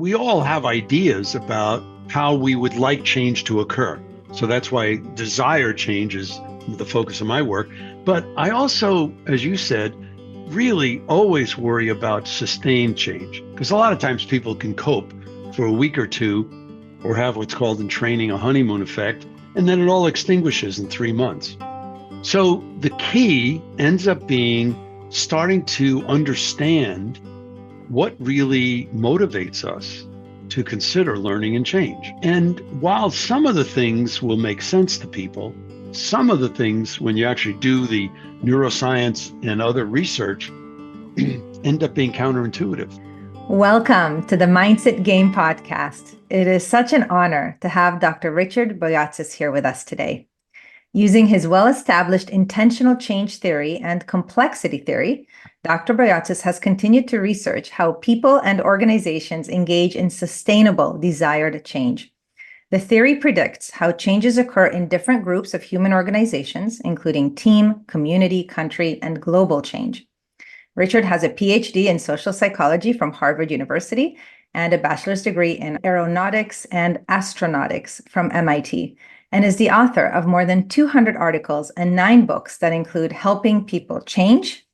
we all have ideas about how we would like change to occur. So that's why desire change is the focus of my work. But I also, as you said, really always worry about sustained change, because a lot of times people can cope for a week or two or have what's called in training a honeymoon effect, and then it all extinguishes in 3 months. So the key ends up being starting to understand what really motivates us to consider learning and change. And while some of the things will make sense to people, some of the things, when you actually do the neuroscience and other research, end up being counterintuitive. Welcome to the Mindset Game podcast. It is such an honor to have Dr. Richard Boyatzis here with us today. Using his well-established intentional change theory and complexity theory, Dr. Boyatzis has continued to research how people and organizations engage in sustainable desired change. The theory predicts how changes occur in different groups of human organizations, including team, community, country, and global change. Richard has a PhD in social psychology from Harvard University and a bachelor's degree in aeronautics and astronautics from MIT, and is the author of more than 200 articles and 9 books that include Helping People Change,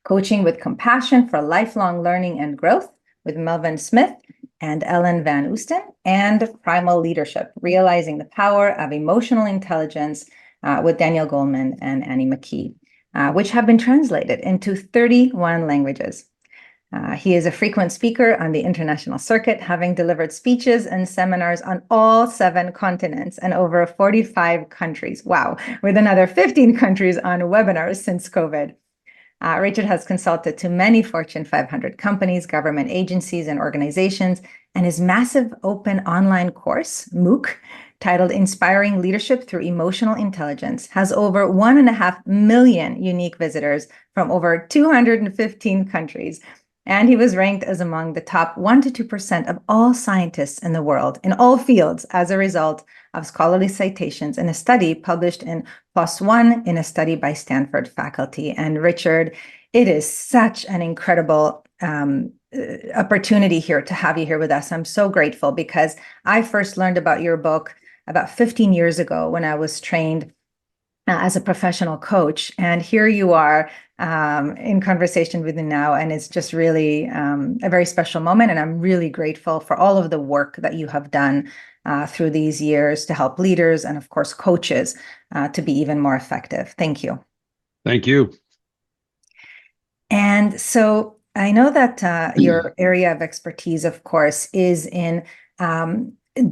Coaching with Compassion for Lifelong Learning and Growth with Melvin Smith and Ellen Van Oosten, and Primal Leadership, Realizing the Power of Emotional Intelligence with Daniel Goleman and Annie McKee, which have been translated into 31 languages. He is a frequent speaker on the international circuit, having delivered speeches and seminars on all 7 continents and over 45 countries. Wow, with another 15 countries on webinars since COVID. Richard has consulted to many Fortune 500 companies, government agencies, and organizations, and his massive open online course, MOOC, titled Inspiring Leadership Through Emotional Intelligence, has over 1.5 million unique visitors from over 215 countries. And he was ranked as among the top 1 to 2% of all scientists in the world in all fields as a result of scholarly citations in a study published in PLOS ONE in a study by Stanford faculty. And Richard, it is such an incredible opportunity here to have you here with us. I'm so grateful because I first learned about your book about 15 years ago when I was trained as a professional coach. And here you are in conversation with me now. And it's just really a very special moment. And I'm really grateful for all of the work that you have done through these years to help leaders and, of course, coaches to be even more effective. Thank you. Thank you. And so I know that your area of expertise, of course, is in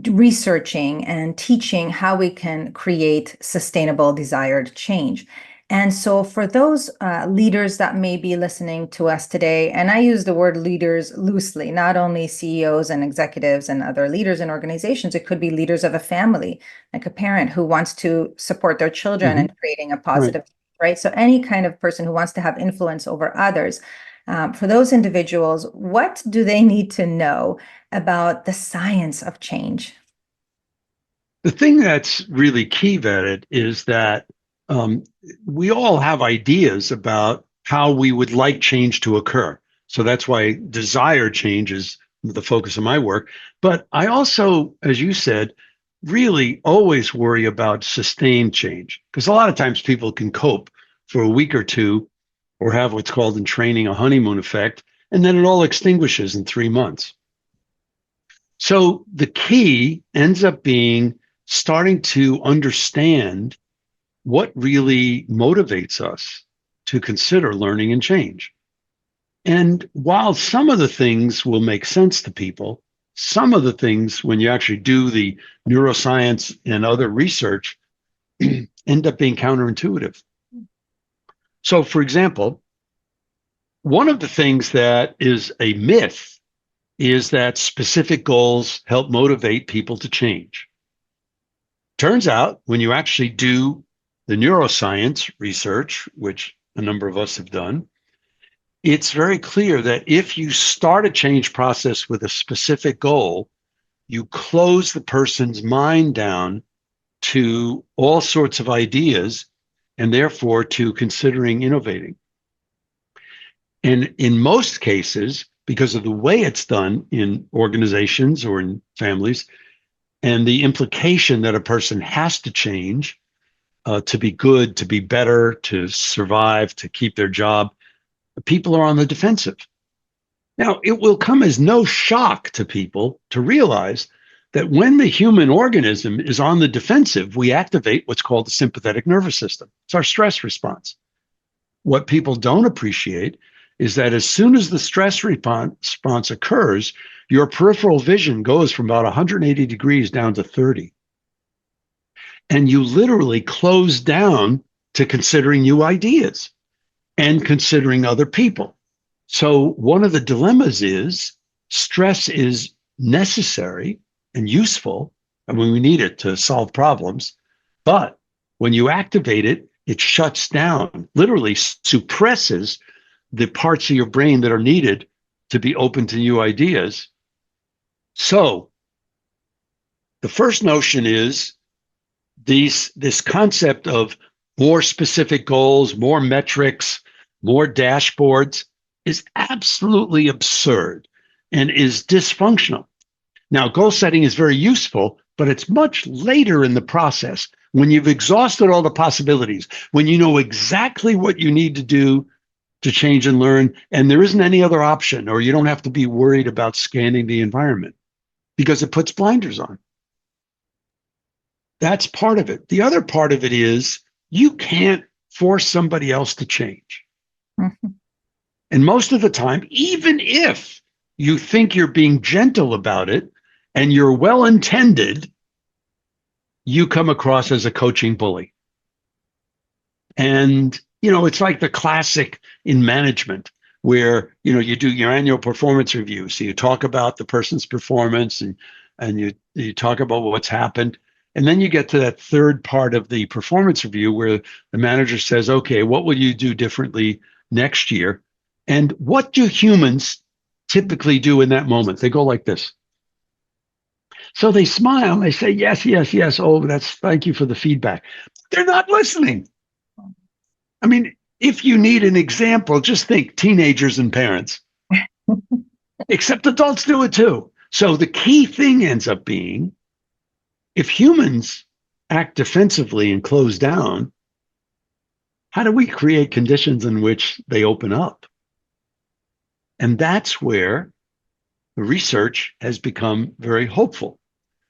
researching and teaching how we can create sustainable desired change. And so for those leaders that may be listening to us today, and I use the word leaders loosely, not only CEOs and executives and other leaders in organizations, it could be leaders of a family, like a parent who wants to support their children and creating a positive, right? So any kind of person who wants to have influence over others. For those individuals, what do they need to know about the science of change? The thing that's really key about it is that we all have ideas about how we would like change to occur. So that's why desire change is the focus of my work. But I also, as you said, really always worry about sustained change, because a lot of times people can cope for a week or two or have what's called in training a honeymoon effect, and then it all extinguishes in 3 months. So the key ends up being starting to understand what really motivates us to consider learning and change. And while some of the things will make sense to people, some of the things, when you actually do the neuroscience and other research, end up being counterintuitive. So, for example, one of the things that is a myth is that specific goals help motivate people to change. Turns out, when you actually do the neuroscience research, which a number of us have done, it's very clear that if you start a change process with a specific goal, you close the person's mind down to all sorts of ideas and therefore to considering innovating. And in most cases, because of the way it's done in organizations or in families, and the implication that a person has to change to be good, to be better, to survive, to keep their job. People are on the defensive. Now, it will come as no shock to people to realize that when the human organism is on the defensive, we activate what's called the sympathetic nervous system. It's our stress response. What people don't appreciate is that as soon as the stress response occurs, your peripheral vision goes from about 180 degrees down to 30. And you literally close down to considering new ideas and considering other people. So one of the dilemmas is stress is necessary and useful, and when we need it to solve problems. But when you activate it, it shuts down, literally suppresses the parts of your brain that are needed to be open to new ideas. So the first notion is this concept of more specific goals, more metrics, more dashboards is absolutely absurd and is dysfunctional. Now, goal setting is very useful, but it's much later in the process when you've exhausted all the possibilities, when you know exactly what you need to do to change and learn, and there isn't any other option, or you don't have to be worried about scanning the environment because it puts blinders on. That's part of it. The other part of it is you can't force somebody else to change. Mm-hmm. And most of the time, even if you think you're being gentle about it and you're well-intended, you come across as a coaching bully. And, it's like the classic in management where, you do your annual performance review. So you talk about the person's performance and you talk about what's happened. And then you get to that third part of the performance review where the manager says, okay, what will you do differently next year? And what do humans typically do in that moment? They go like this. So they smile, they say, yes, yes, yes. Oh, thank you for the feedback. They're not listening. I mean, if you need an example, just think teenagers and parents, except adults do it too. So the key thing ends up being, if humans act defensively and close down, how do we create conditions in which they open up? And that's where the research has become very hopeful.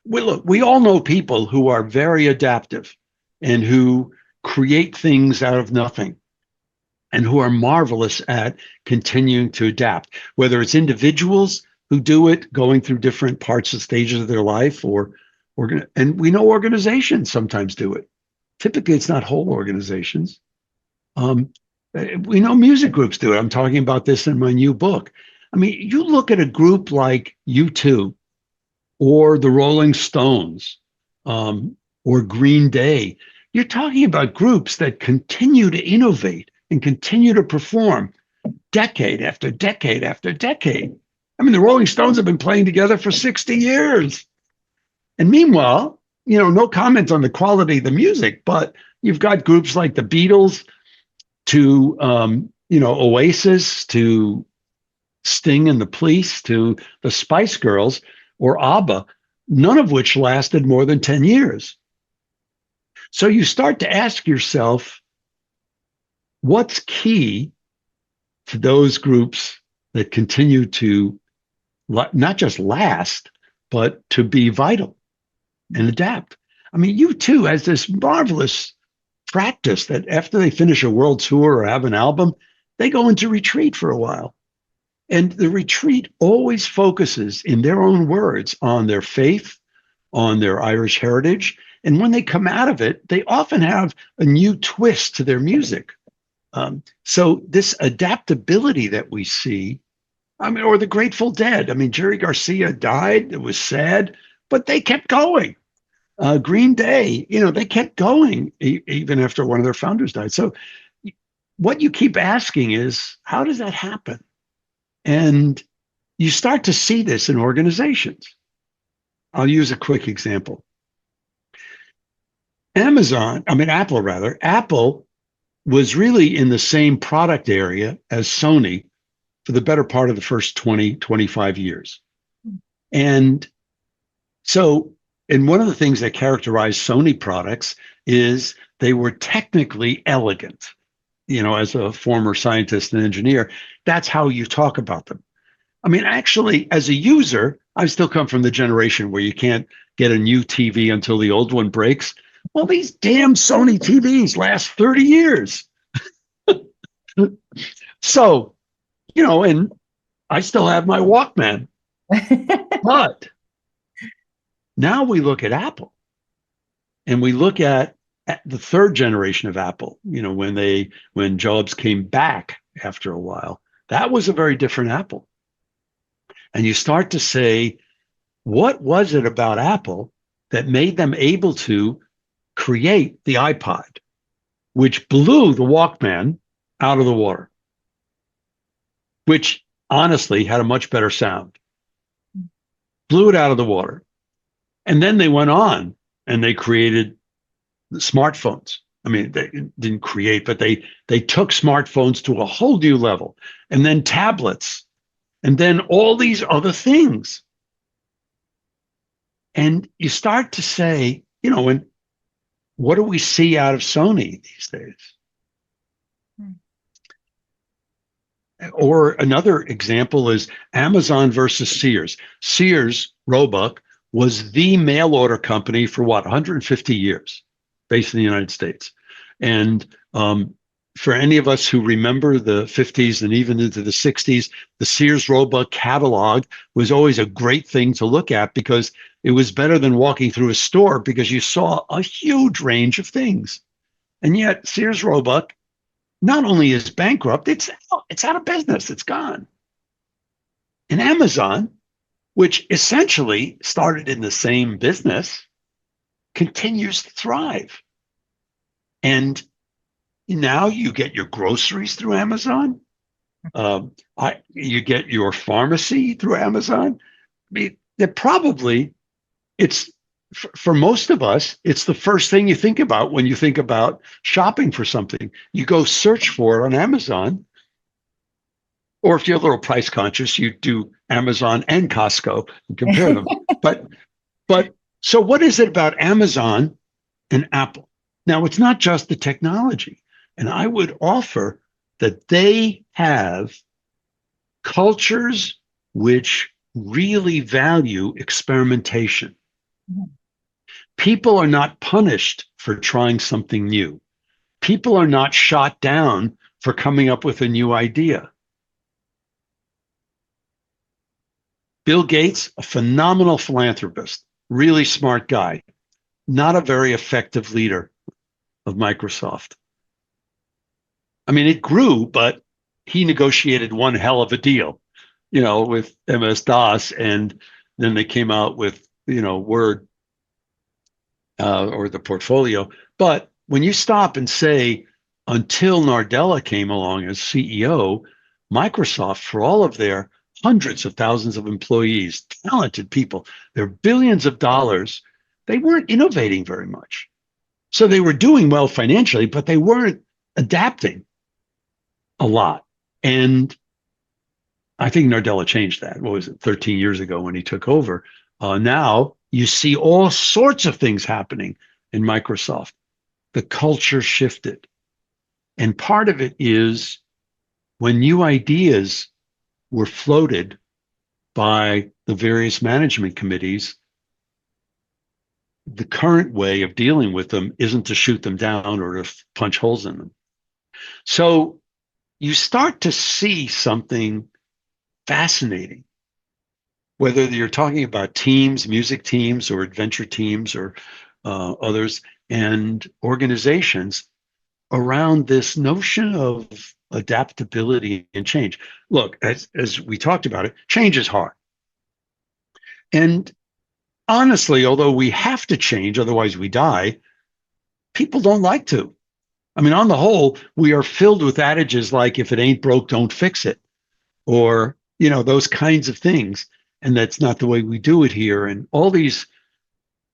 We all know people who are very adaptive and who create things out of nothing and who are marvelous at continuing to adapt, whether it's individuals who do it going through different parts and stages of their life, and we know organizations sometimes do it. Typically, it's not whole organizations. We know music groups do it. I'm talking about this in my new book. I mean, you look at a group like U2 or the Rolling Stones or Green Day. You're talking about groups that continue to innovate and continue to perform decade after decade after decade. I mean, the Rolling Stones have been playing together for 60 years. And meanwhile, no comment on the quality of the music, but you've got groups like the Beatles to, Oasis, to Sting and the Police, to the Spice Girls or ABBA, none of which lasted more than 10 years. So you start to ask yourself, what's key to those groups that continue to not just last, but to be vital and adapt? I mean, U2 has this marvelous practice that after they finish a world tour or have an album, they go into retreat for a while. And the retreat always focuses, in their own words, on their faith, on their Irish heritage. And when they come out of it, they often have a new twist to their music. So this adaptability that we see, or the Grateful Dead. I mean, Jerry Garcia died. It was sad, but they kept going. Green Day, they kept going even after one of their founders died. So what you keep asking is, how does that happen? And you start to see this in organizations. I'll use a quick example. Apple was really in the same product area as Sony for the better part of the first 20, 25 years. And so, and one of the things that characterized Sony products is they were technically elegant. As a former scientist and engineer, that's how you talk about them. I mean, actually, as a user, I still come from the generation where you can't get a new TV until the old one breaks. Well, these damn Sony TVs last 30 years. So, and I still have my Walkman. But now we look at Apple and we look at the third generation of Apple, when Jobs came back after a while, that was a very different Apple. And you start to say, what was it about Apple that made them able to create the iPod, which blew the Walkman out of the water, which honestly had a much better sound, blew it out of the water. And then they went on and they created the smartphones. I mean, they didn't create, but they took smartphones to a whole new level, and then tablets, and then all these other things. And you start to say, and what do we see out of Sony these days? Or another example is Amazon versus Sears. Sears, Roebuck, was the mail order company for 150 years, based in the United States. And for any of us who remember the 50s and even into the 60s, the Sears Roebuck catalog was always a great thing to look at because it was better than walking through a store because you saw a huge range of things. And yet Sears Roebuck not only is bankrupt, it's out of business. It's gone. And Amazon, which essentially started in the same business, continues to thrive. And now you get your groceries through Amazon. You get your pharmacy through Amazon. I mean, it's for most of us, it's the first thing you think about when you think about shopping for something. You go search for it on Amazon. Or if you're a little price conscious, you do Amazon and Costco and compare them. But so what is it about Amazon and Apple? Now, it's not just the technology. And I would offer that they have cultures which really value experimentation. Mm-hmm. People are not punished for trying something new. People are not shot down for coming up with a new idea. Bill Gates, a phenomenal philanthropist, really smart guy, not a very effective leader of Microsoft. I mean, it grew, but he negotiated one hell of a deal, with MS-DOS, and then they came out with, Word or the portfolio. But when you stop and say, until Nadella came along as CEO, Microsoft, for all of their hundreds of thousands of employees, talented people, their billions of dollars, they weren't innovating very much. So they were doing well financially, but they weren't adapting a lot. And I think Nadella changed that. What was it, 13 years ago when he took over? Now you see all sorts of things happening in Microsoft. The culture shifted. And part of it is when new ideas were floated by the various management committees, the current way of dealing with them isn't to shoot them down or to punch holes in them. So you start to see something fascinating, whether you're talking about teams, music teams, or adventure teams, or others, and organizations around this notion of adaptability and change. Look, as we talked about it, change is hard. And honestly, although we have to change, otherwise we die, people don't like to. I mean, on the whole, we are filled with adages like, if it ain't broke, don't fix it, or, those kinds of things. And that's not the way we do it here. And all these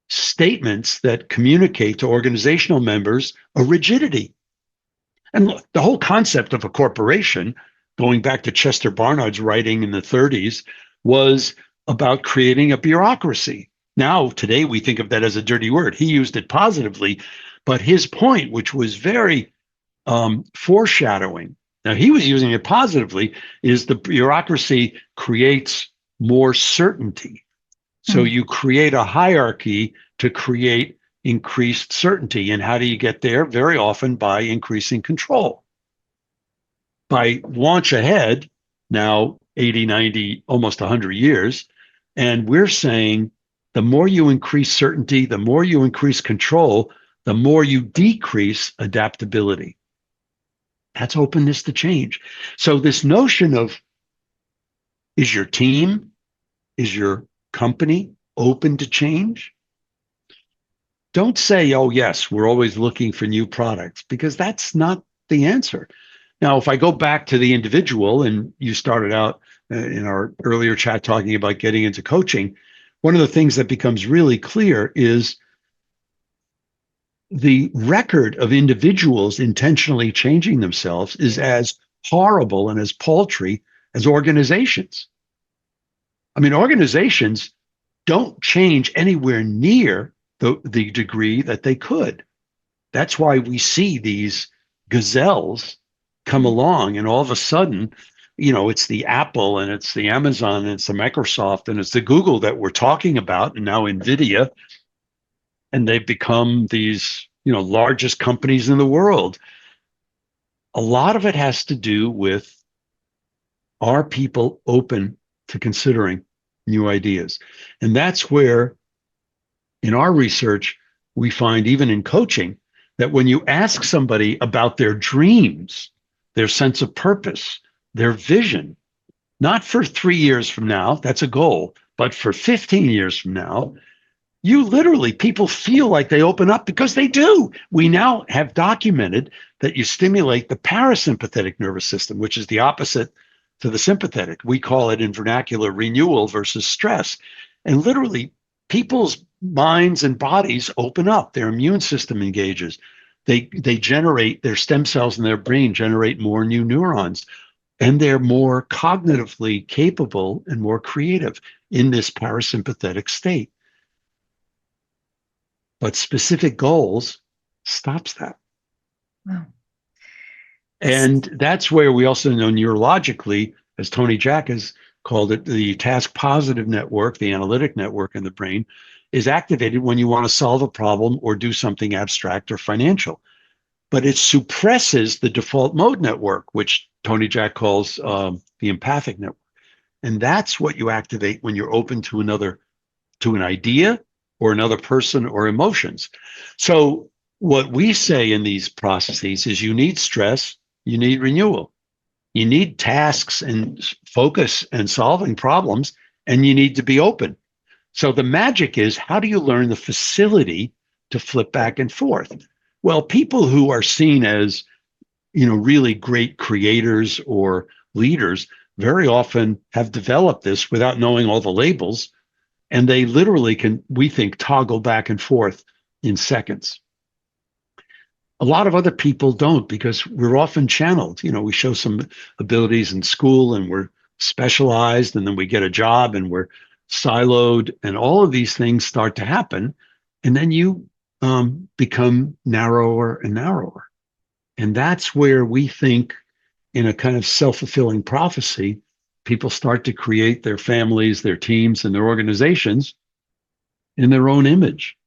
statements that communicate to organizational members a rigidity. And look, the whole concept of a corporation going back to Chester Barnard's writing in the 30s, was about creating a bureaucracy. Now, today, we think of that as a dirty word. He used it positively, but his point, which was very foreshadowing, now he was using it positively, is the bureaucracy creates more certainty. So you create a hierarchy to create increased certainty. And how do you get there? Very often by increasing control. By launch ahead, now 80, 90, almost 100 years, and we're saying the more you increase certainty, the more you increase control, the more you decrease adaptability. That's openness to change. So this notion of, is your team, is your company open to change? Don't say, oh, yes, we're always looking for new products, because that's not the answer. Now, if I go back to the individual, and you started out in our earlier chat talking about getting into coaching, one of the things that becomes really clear is the record of individuals intentionally changing themselves is as horrible and as paltry as organizations. I mean, organizations don't change anywhere near the degree that they could. That's why we see these gazelles come along, and all of a sudden, it's the Apple and it's the Amazon and it's the Microsoft and it's the Google that we're talking about, and now NVIDIA, and they've become these, largest companies in the world. A lot of it has to do with, are people open to considering new ideas? And that's where, in our research, we find, even in coaching, that when you ask somebody about their dreams, their sense of purpose, their vision, not for 3 years from now, that's a goal, but for 15 years from now, people feel like they open up, because they do. We now have documented that you stimulate the parasympathetic nervous system, which is the opposite to the sympathetic. We call it in vernacular renewal versus stress. And literally, people's minds and bodies open up. Their immune system engages. They generate, their stem cells in their brain generate more new neurons, and they're more cognitively capable and more creative in this parasympathetic state. But specific goals stops that. Wow. And that's where we also know neurologically, as Tony Jack has called it, the task positive network, the analytic network in the brain, is activated when you want to solve a problem or do something abstract or financial. But it suppresses the default mode network, which Tony Jack calls the empathic network. And that's what you activate when you're open to an idea or another person or emotions. So what we say in these processes is, you need stress, you need renewal, you need tasks and focus and solving problems, and you need to be open. So the magic is, how do you learn the facility to flip back and forth? Well, people who are seen as, really great creators or leaders very often have developed this without knowing all the labels. And they literally can, we think, toggle back and forth in seconds. A lot of other people don't, because we're often channeled. We show some abilities in school and we're specialized, and then we get a job and we're siloed, and all of these things start to happen. And then you become narrower and narrower. And that's where we think, in a kind of self-fulfilling prophecy, people start to create their families, their teams, and their organizations in their own image.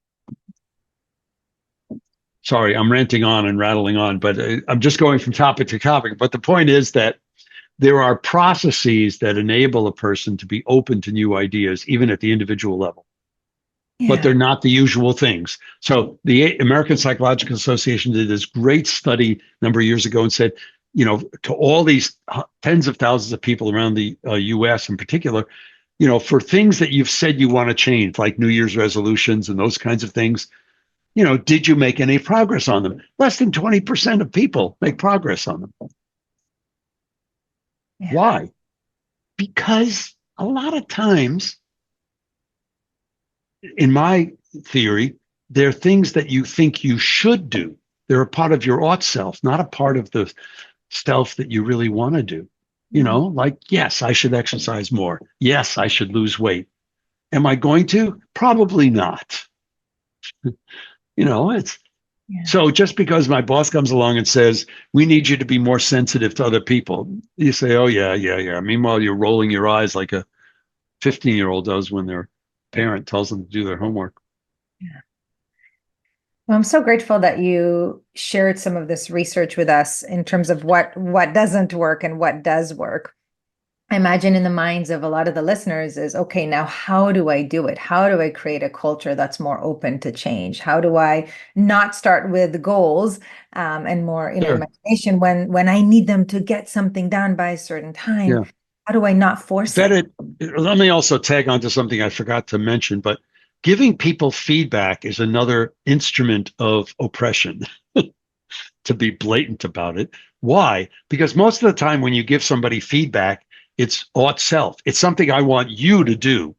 Sorry, I'm ranting on and rattling on, but I'm just going from topic to topic. But the point is that there are processes that enable a person to be open to new ideas, even at the individual level. Yeah. But they're not the usual things. So the American Psychological Association did this great study a number of years ago and said, to all these tens of thousands of people around the US in particular, for things that you've said you want to change, like New Year's resolutions and those kinds of things, did you make any progress on them? Less than 20% of people make progress on them. Yeah. Why? Because a lot of times, in my theory, they're things that you think you should do. They're a part of your ought self, not a part of the self that you really want to do. Like, yes, I should exercise more. Yes, I should lose weight. Am I going to? Probably not. It's Yeah. so just because my boss comes along and says, we need you to be more sensitive to other people, you say, oh, yeah, yeah, yeah. Meanwhile, you're rolling your eyes like a 15-year-old does when their parent tells them to do their homework. Yeah. Well, I'm so grateful that you shared some of this research with us in terms of what doesn't work and what does work. I imagine in the minds of a lot of the listeners is, okay, now how do I do it? How do I create a culture that's more open to change? How do I not start with goals and more, Sure. imagination when I need them to get something done by a certain time? Yeah. How do I not force That it? it, let me also tag on to something I forgot to mention, but giving people feedback is another instrument of oppression, to be blatant about it. Why? Because most of the time when you give somebody feedback, it's ought self. It's something I want you to do.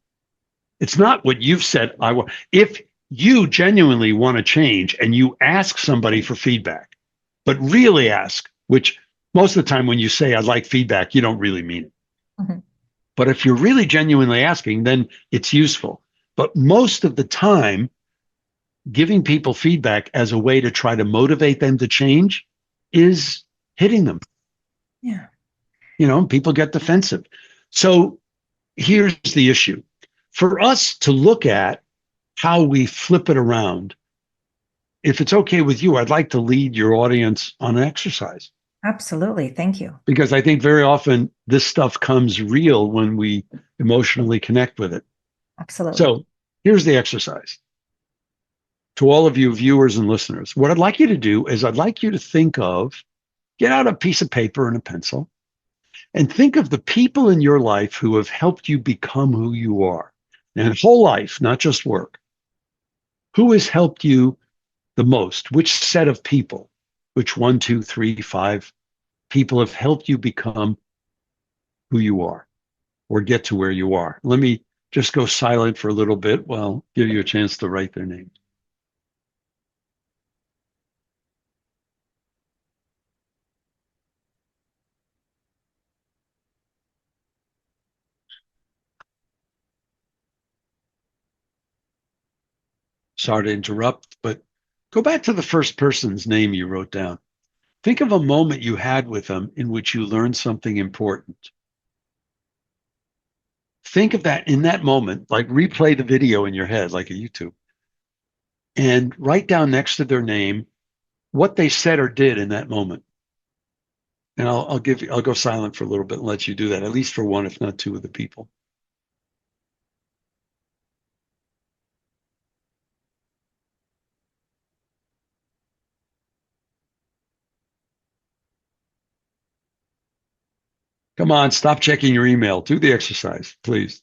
It's not what you've said I want. If you genuinely want to change and you ask somebody for feedback, but really ask, which most of the time when you say I'd like feedback, you don't really mean it. Mhm. But if you're really genuinely asking, then it's useful. But most of the time, giving people feedback as a way to try to motivate them to change is hitting them. Yeah. People get defensive. So here's the issue. For us to look at how we flip it around, if it's okay with you, I'd like to lead your audience on an exercise Absolutely. Thank you. because I think very often this stuff comes real when we emotionally connect with it. Absolutely. So here's the exercise. To all of you viewers and listeners, what I'd like you to do is I'd like you to get out a piece of paper and a pencil and think of the people in your life who have helped you become who you are. And whole life, not just work. Who has helped you the most? Which set of people, which one, two, three, five people have helped you become who you are or get to where you are? Let me just go silent for a little bit while I'll give you a chance to write their name. Sorry to interrupt, but go back to the first person's name you wrote down. Think of a moment you had with them in which you learned something important. Think of that in that moment, like replay the video in your head, like a YouTube, and write down next to their name what they said or did in that moment. And I'll go silent for a little bit and let you do that, at least for one, if not two of the people. Come on, stop checking your email. Do the exercise, please.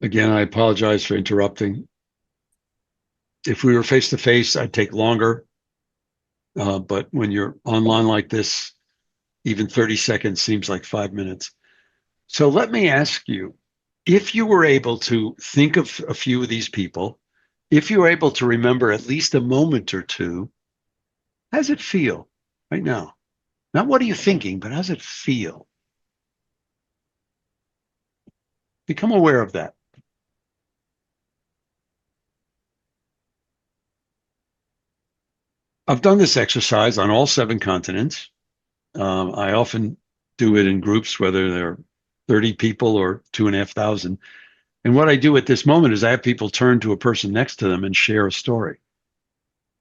Again, I apologize for interrupting. If we were face to face, I'd take longer. But when you're online like this, even 30 seconds seems like 5 minutes. So let me ask you, if you were able to think of a few of these people, if you were able to remember at least a moment or two, how does it feel right now? Not what are you thinking, but how does it feel? Become aware of that. I've done this exercise on all 7 continents. I often do it in groups, whether they're 30 people or 2,500. And what I do at this moment is I have people turn to a person next to them and share a story.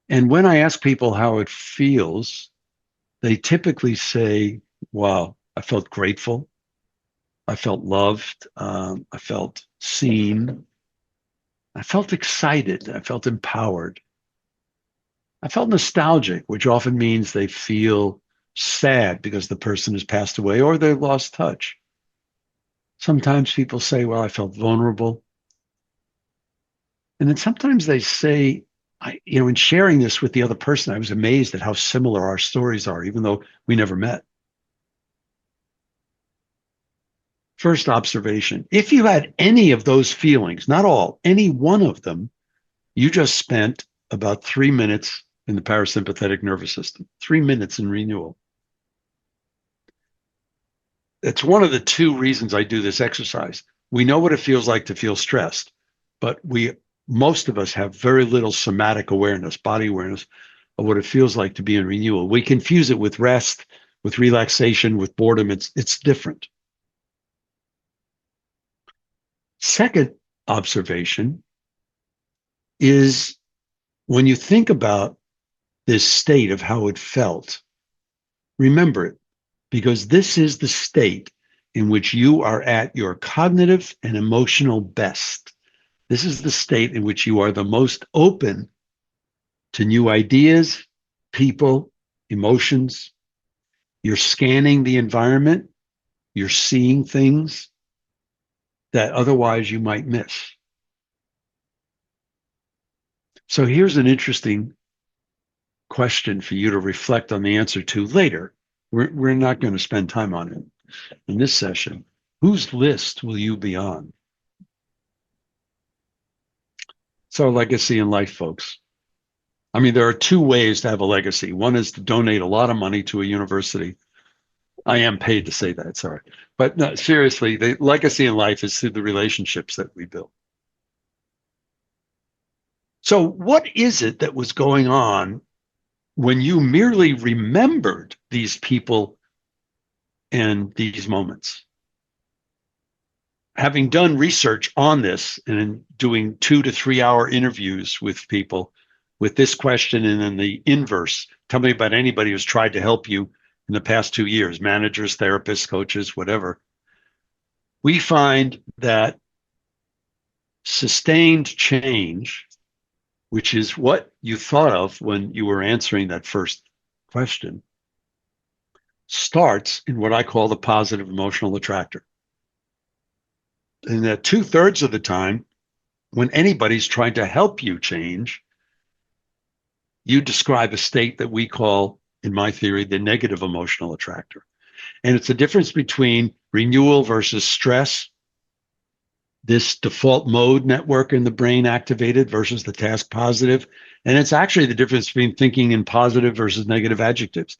And when I ask people how it feels, they typically say, wow, I felt grateful. I felt loved. I felt seen. I felt excited. I felt empowered. I felt nostalgic, which often means they feel sad because the person has passed away or they've lost touch. Sometimes people say, well, I felt vulnerable. And then sometimes they say, in sharing this with the other person, I was amazed at how similar our stories are, even though we never met. First observation, if you had any of those feelings, not all, any one of them, you just spent about 3 minutes in the parasympathetic nervous system, 3 minutes in renewal. It's one of the two reasons I do this exercise. We know what it feels like to feel stressed, but most of us have very little somatic awareness, body awareness of what it feels like to be in renewal. We confuse it with rest, with relaxation, with boredom. It's different. Second observation is when you think about this state of how it felt, remember it, because this is the state in which you are at your cognitive and emotional best. This is the state in which you are the most open to new ideas, people, emotions. You're scanning the environment. You're seeing things that otherwise you might miss. So here's an interesting question for you to reflect on the answer to later. We're not going to spend time on it in this session. Whose list will you be on? It's our legacy in life, folks. I mean, there are two ways to have a legacy. One is to donate a lot of money to a university. I am paid to say that, sorry. But no, seriously, the legacy in life is through the relationships that we build. So what is it that was going on when you merely remembered these people and these moments? Having done research on this and doing 2 to 3 hour interviews with people with this question and then the inverse, tell me about anybody who's tried to help you in the past 2 years, managers, therapists, coaches, whatever. We find that sustained change, which is what you thought of when you were answering that first question, starts in what I call the positive emotional attractor. And that 2/3 of the time, when anybody's trying to help you change, you describe a state that we call, in my theory, the negative emotional attractor. And it's the difference between renewal versus stress, this default mode network in the brain activated versus the task positive. And it's actually the difference between thinking in positive versus negative adjectives.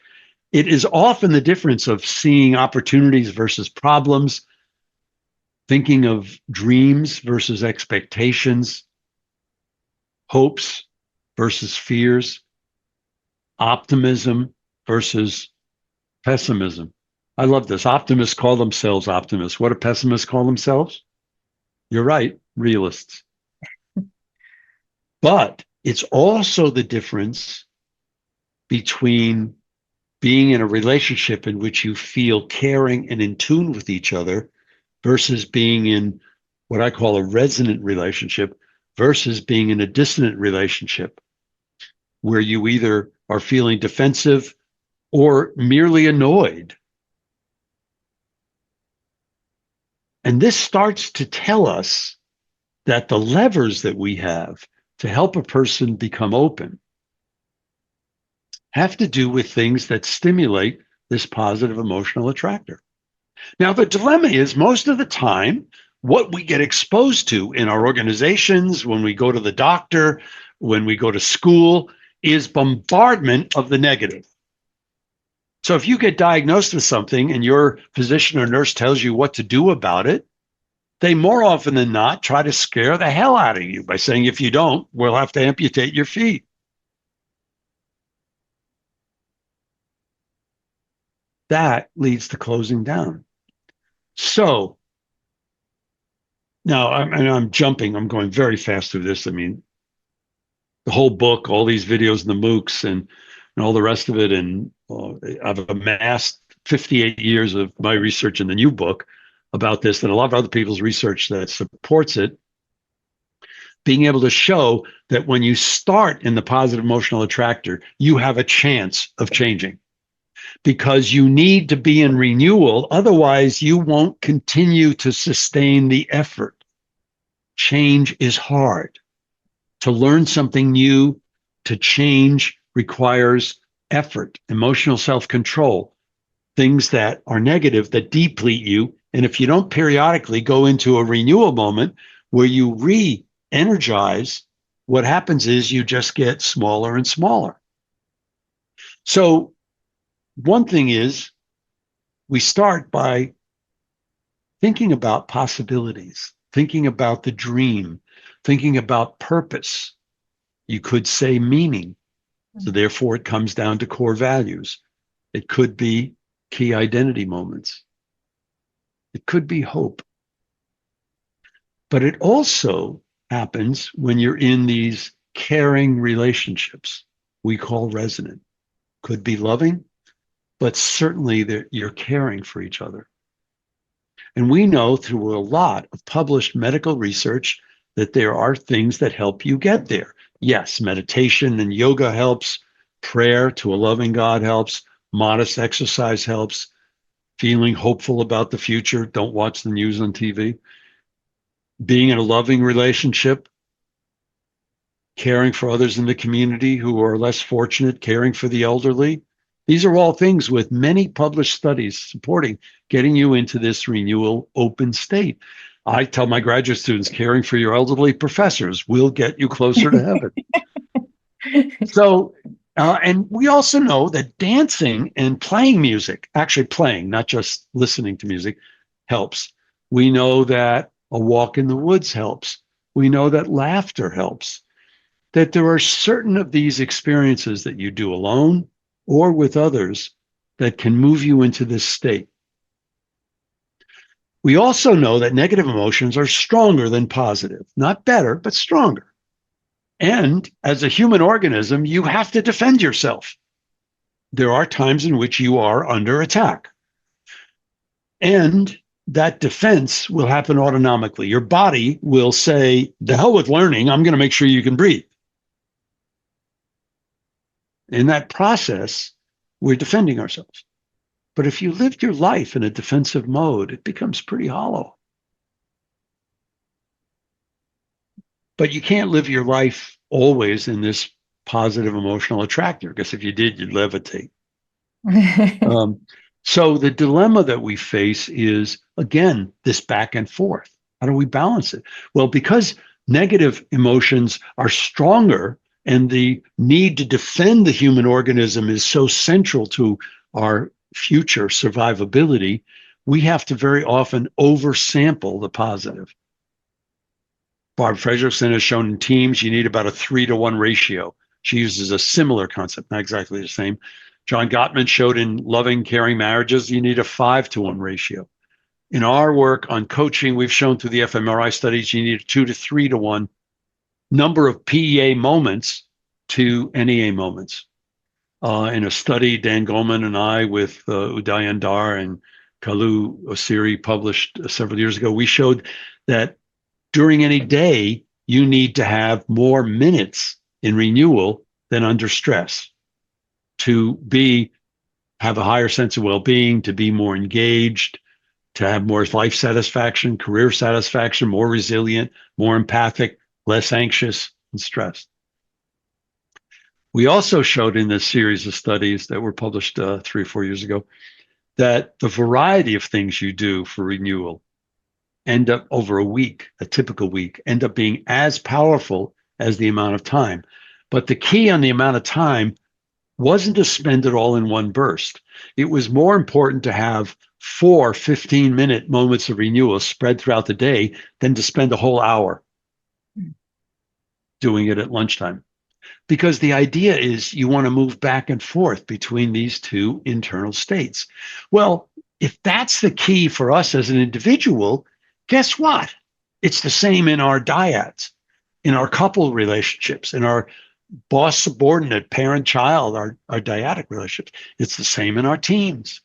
It is often the difference of seeing opportunities versus problems, thinking of dreams versus expectations, hopes versus fears, optimism versus pessimism. I love this. Optimists call themselves optimists. What do pessimists call themselves? You're right, realists. But it's also the difference between being in a relationship in which you feel caring and in tune with each other versus being in what I call a resonant relationship versus being in a dissonant relationship where you either are feeling defensive or merely annoyed. And this starts to tell us that the levers that we have to help a person become open have to do with things that stimulate this positive emotional attractor. Now, the dilemma is most of the time, what we get exposed to in our organizations, when we go to the doctor, when we go to school, is bombardment of the negative. So if you get diagnosed with something and your physician or nurse tells you what to do about it, they more often than not try to scare the hell out of you by saying, if you don't, we'll have to amputate your feet. That leads to closing down. So now I'm jumping, I'm going very fast through this. I mean, the whole book, all these videos and the MOOCs and all the rest of it. And I've amassed 58 years of my research in the new book about this and a lot of other people's research that supports it. Being able to show that when you start in the positive emotional attractor, you have a chance of changing because you need to be in renewal. Otherwise, you won't continue to sustain the effort. Change is hard. To learn something new, to change requires effort, emotional self-control, things that are negative that deplete you. And if you don't periodically go into a renewal moment where you re-energize, what happens is you just get smaller and smaller. So one thing is we start by thinking about possibilities, thinking about the dream, thinking about purpose. You could say meaning. So therefore it comes down to core values. It could be key identity moments. It could be hope. But it also happens when you're in these caring relationships we call resonant. Could be loving, but certainly you're caring for each other. And we know through a lot of published medical research that there are things that help you get there. Yes, meditation and yoga helps. Prayer to a loving God helps. Modest exercise helps. Feeling hopeful about the future. Don't watch the news on TV. Being in a loving relationship. Caring for others in the community who are less fortunate. Caring for the elderly. These are all things with many published studies supporting getting you into this renewal open state. I tell my graduate students, caring for your elderly professors will get you closer to heaven. So, and we also know that dancing and playing music, actually playing, not just listening to music, helps. We know that a walk in the woods helps. We know that laughter helps. That there are certain of these experiences that you do alone or with others that can move you into this state. We also know that negative emotions are stronger than positive, not better, but stronger. And as a human organism, you have to defend yourself. There are times in which you are under attack. And that defense will happen autonomically. Your body will say, the hell with learning, I'm going to make sure you can breathe. In that process, we're defending ourselves. But if you lived your life in a defensive mode, it becomes pretty hollow. But you can't live your life always in this positive emotional attractor, because if you did, you'd levitate. So the dilemma that we face is, again, this back and forth. How do we balance it? Well, because negative emotions are stronger and the need to defend the human organism is so central to our future survivability, we have to very often oversample the positive. Barb Fredrickson has shown in teams you need about a 3-to-1 ratio. She uses a similar concept, not exactly the same. John Gottman showed in loving, caring marriages, you need a 5-to-1 ratio. In our work on coaching, we've shown through the fMRI studies, you need a 2 to 3-to-1 number of PEA moments to NEA moments. In a study, Dan Goleman and I with Udayan Dar and Kalu Osiri published several years ago, we showed that during any day, you need to have more minutes in renewal than under stress to have a higher sense of well-being, to be more engaged, to have more life satisfaction, career satisfaction, more resilient, more empathic, less anxious and stressed. We also showed in this series of studies that were published 3 or 4 years ago that the variety of things you do for renewal end up over a week, a typical week, end up being as powerful as the amount of time. But the key on the amount of time wasn't to spend it all in one burst. It was more important to have 4 15-minute moments of renewal spread throughout the day than to spend a whole hour doing it at lunchtime. Because the idea is you want to move back and forth between these two internal states. Well, if that's the key for us as an individual, guess what? It's the same in our dyads, in our couple relationships, in our boss-subordinate, parent-child, our dyadic relationships. It's the same in our teams.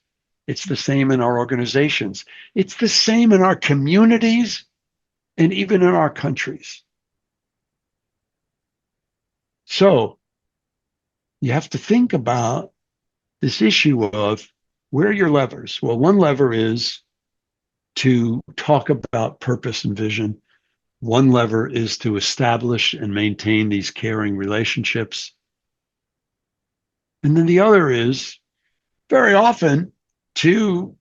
It's the same in our organizations. It's the same in our communities and even in our countries. So you have to think about this issue of where are your levers? Well, one lever is to talk about purpose and vision. One lever is to establish and maintain these caring relationships. And then the other is very often to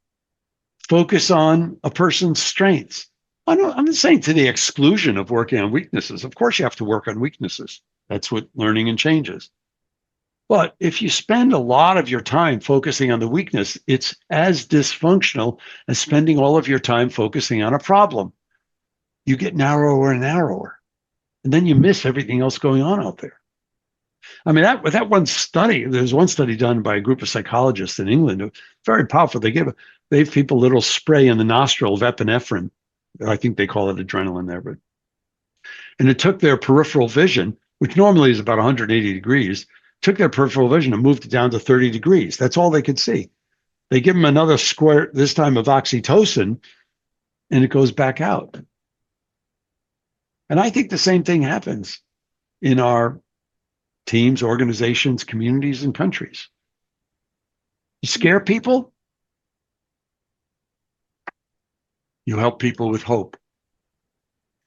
focus on a person's strengths. I'm not saying to the exclusion of working on weaknesses. Of course, you have to work on weaknesses. That's what learning and change is. But if you spend a lot of your time focusing on the weakness, it's as dysfunctional as spending all of your time focusing on a problem. You get narrower and narrower, and then you miss everything else going on out there. I mean, that one study, there's one study done by a group of psychologists in England, very powerful. They gave people a little spray in the nostril of epinephrine. I think they call it adrenaline there, and it took their peripheral vision, which normally is about 180 degrees, took their peripheral vision and moved it down to 30 degrees. That's all they could see. They give them another squirt, this time of oxytocin, and it goes back out. And I think the same thing happens in our teams, organizations, communities, and countries. You scare people, you help people with hope.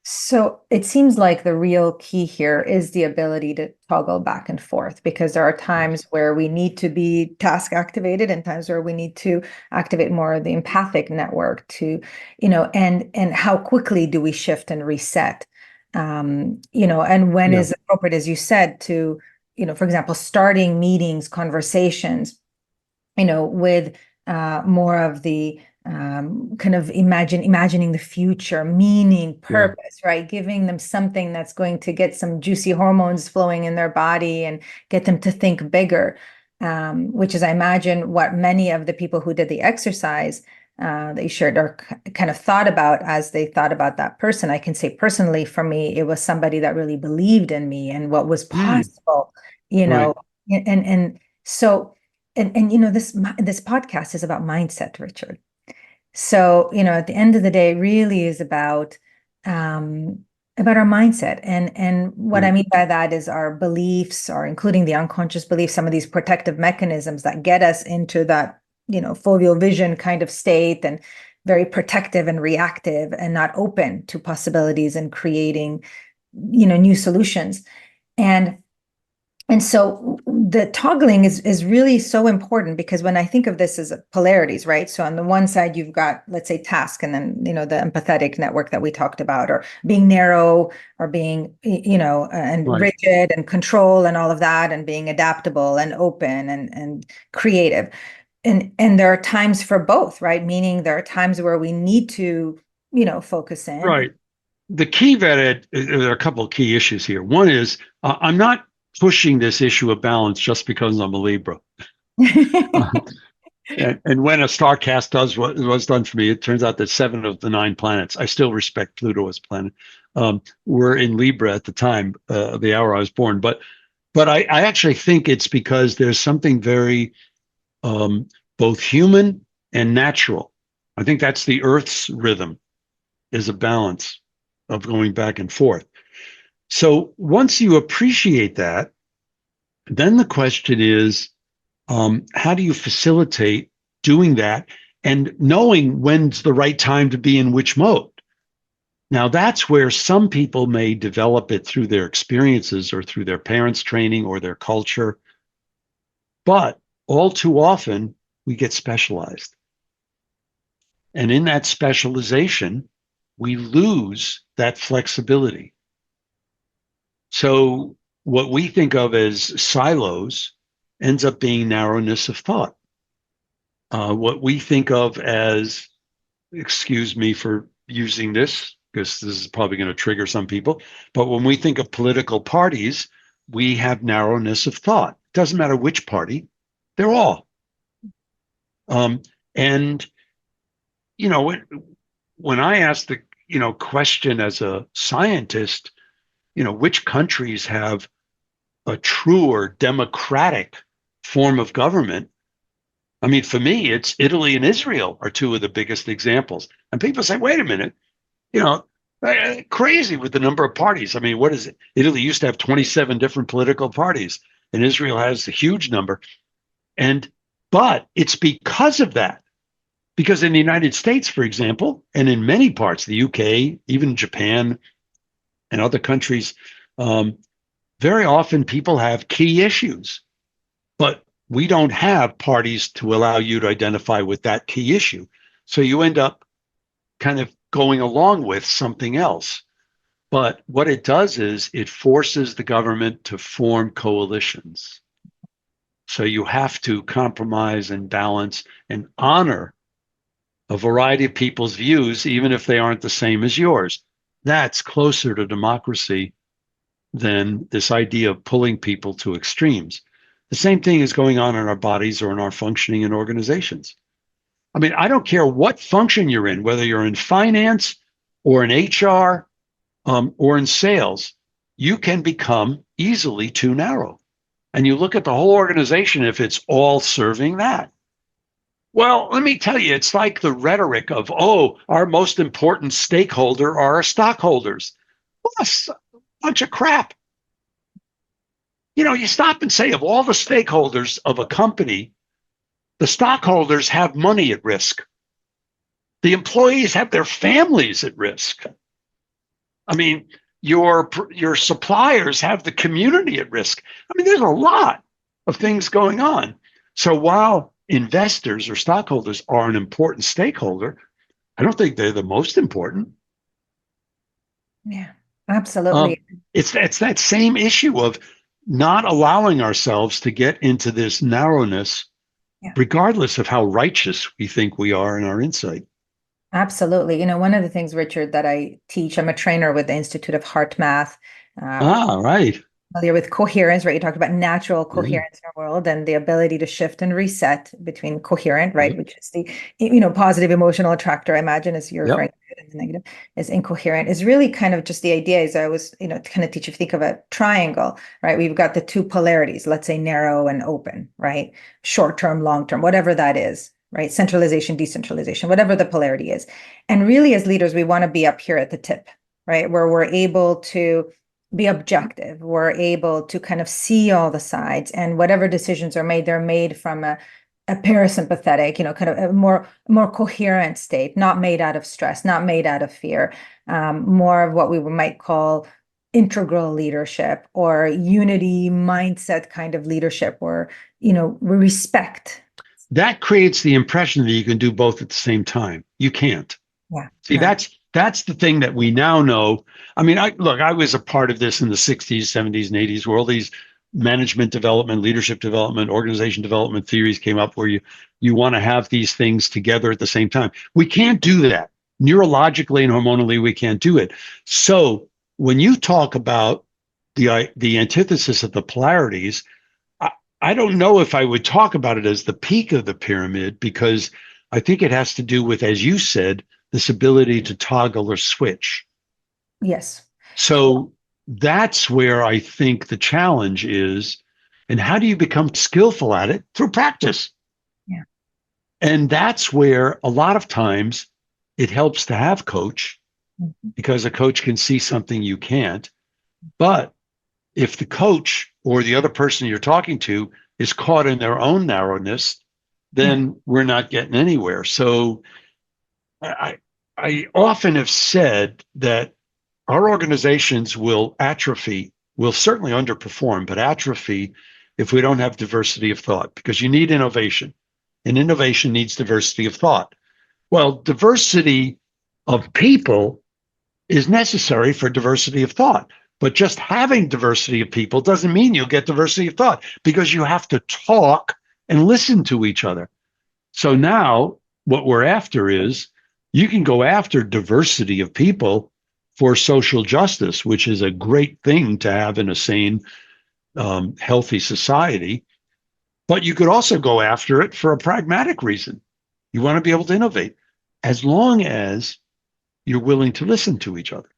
So it seems like the real key here is the ability to toggle back and forth, because there are times where we need to be task activated and times where we need to activate more of the empathic network to, and how quickly do we shift and reset, and when is appropriate, as you said, to, for example, starting meetings, conversations, with more of the kind of imagining the future, meaning, purpose, right? Giving them something that's going to get some juicy hormones flowing in their body and get them to think bigger, which is, I imagine, what many of the people who did the exercise that you shared are kind of thought about as they thought about that person. I can say personally, for me, it was somebody that really believed in me and what was possible, Right. and so, this podcast is about mindset, Richard. So, at the end of the day, it really is about our mindset. And what I mean by that is our beliefs, or including the unconscious beliefs, some of these protective mechanisms that get us into that, foveal vision kind of state, and very protective and reactive and not open to possibilities and creating, new solutions. And so the toggling is really so important, because when I think of this as polarities, right? So on the one side, you've got, let's say, task, and then, the empathetic network that we talked about, or being narrow, or being, and rigid and control and all of that, and being adaptable and open and creative. And there are times for both, right? Meaning there are times where we need to, focus in. Right. The key there are a couple of key issues here. One is I'm not pushing this issue of balance just because I'm a Libra. And when a star cast does what was done for me, it turns out that 7 of the 9 planets, I still respect Pluto as a planet, were in Libra at the time, the hour I was born. But I actually think it's because there's something very both human and natural. I think that's the Earth's rhythm, is a balance of going back and forth. So once you appreciate that, then the question is, how do you facilitate doing that and knowing when's the right time to be in which mode? Now, that's where some people may develop it through their experiences or through their parents' training or their culture. But all too often, we get specialized. And in that specialization, we lose that flexibility. So what we think of as silos ends up being narrowness of thought. What we think of as, excuse me for using this, because this is probably going to trigger some people, but when we think of political parties, we have narrowness of thought. Doesn't matter which party, they're all. And, when I ask the, question as a scientist, which countries have a truer democratic form of government? I mean, for me, it's Italy and Israel are 2 of the biggest examples. And people say, wait a minute, crazy with the number of parties. I mean, what is it? Italy used to have 27 different political parties, and Israel has a huge number. But it's because of that. Because in the United States, for example, and in many parts, the UK, even Japan and other countries, very often people have key issues, but we don't have parties to allow you to identify with that key issue. So you end up kind of going along with something else. But what it does is it forces the government to form coalitions. So you have to compromise and balance and honor a variety of people's views, even if they aren't the same as yours. That's closer to democracy than this idea of pulling people to extremes. The same thing is going on in our bodies or in our functioning in organizations. I mean, I don't care what function you're in, whether you're in finance or in HR or in sales, you can become easily too narrow. And you look at the whole organization if it's all serving that. Well, let me tell you, it's like the rhetoric of, oh, our most important stakeholder are our stockholders. Well, that's a bunch of crap. You know, you stop and say, of all the stakeholders of a company, the stockholders have money at risk. The employees have their families at risk. I mean, your suppliers have the community at risk. I mean, there's a lot of things going on. So while investors or stockholders are an important stakeholder, I don't think they're the most important. Yeah, absolutely. It's that same issue of not allowing ourselves to get into this narrowness, regardless of how righteous we think we are in our insight. Absolutely. You know, one of the things, Richard, that I teach, I'm a trainer with the Institute of Heart Math. Right. Familiar with coherence, right? You talked about natural coherence in our world and the ability to shift and reset between coherent, right? Which is the, positive emotional attractor, I imagine, as you're referring to it, and the negative is incoherent. Is really kind of just the idea is I was, to kind of teach, if you think of a triangle, right? We've got the two polarities, let's say narrow and open, right? Short term, long term, whatever that is, right? Centralization, decentralization, whatever the polarity is. And really, as leaders, we want to be up here at the tip, right? Where we're able to be objective. We're able to kind of see all the sides, and whatever decisions are made, they're made from a parasympathetic, kind of a more coherent state, not made out of stress, not made out of fear, more of what we might call integral leadership or unity mindset kind of leadership, where, we respect. That creates the impression that you can do both at the same time. You can't. Yeah. See, that's the thing that we now know. I mean, I was a part of this in the 60s, 70s, and 80s, where all these management development, leadership development, organization development theories came up where you want to have these things together at the same time. We can't do that. Neurologically and hormonally, we can't do it. So when you talk about the antithesis of the polarities, I don't know if I would talk about it as the peak of the pyramid, because I think it has to do with, as you said, this ability to toggle or switch. Yes. So that's where I think the challenge is. And how do you become skillful at it? Through practice. Yeah. And that's where a lot of times it helps to have coach, because a coach can see something you can't. But if the coach or the other person you're talking to is caught in their own narrowness, then we're not getting anywhere. So I often have said that our organizations will atrophy, will certainly underperform, but atrophy if we don't have diversity of thought, because you need innovation, and innovation needs diversity of thought. Well, diversity of people is necessary for diversity of thought, but just having diversity of people doesn't mean you'll get diversity of thought, because you have to talk and listen to each other. So now what we're after is, you can go after diversity of people for social justice, which is a great thing to have in a sane, healthy society. But you could also go after it for a pragmatic reason. You want to be able to innovate, as long as you're willing to listen to each other,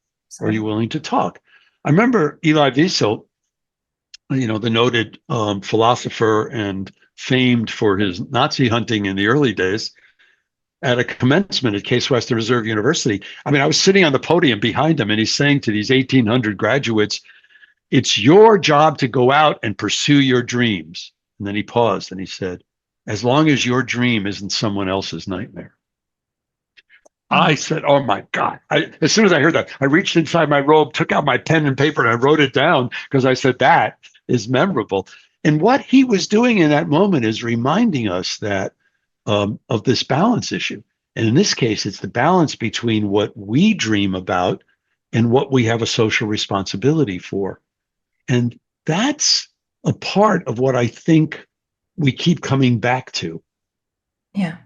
or you're willing to talk. I remember Elie Wiesel, the noted philosopher and famed for his Nazi hunting in the early days, at a commencement at Case Western Reserve University. I mean, I was sitting on the podium behind him, and he's saying to these 1,800 graduates, it's your job to go out and pursue your dreams. And then he paused and he said, as long as your dream isn't someone else's nightmare. I said, oh my God. As soon as I heard that, I reached inside my robe, took out my pen and paper, and I wrote it down, because I said, that is memorable. And what he was doing in that moment is reminding us that of this balance issue. And in this case, it's the balance between what we dream about and what we have a social responsibility for. And that's a part of what I think we keep coming back to. Yeah.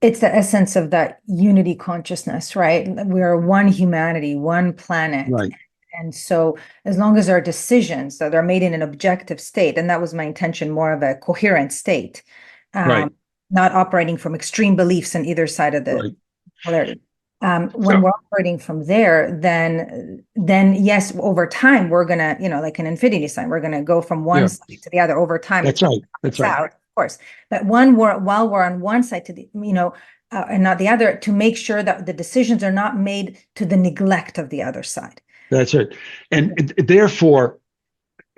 It's the essence of that unity consciousness, right? We're one humanity, one planet. Right, And so as long as our decisions that are made in an objective state, and that was my intention, more of a coherent state, right, um, not operating from extreme beliefs on either side of the right. polarity. When So, we're operating from there, then yes, over time we're gonna, like an infinity sign, we're gonna go from one yeah, side to the other. Over time, it's that's gonna right. That's balance right. out, of course. But while we're on one side to the, and not the other, to make sure that the decisions are not made to the neglect of the other side. That's it. And therefore,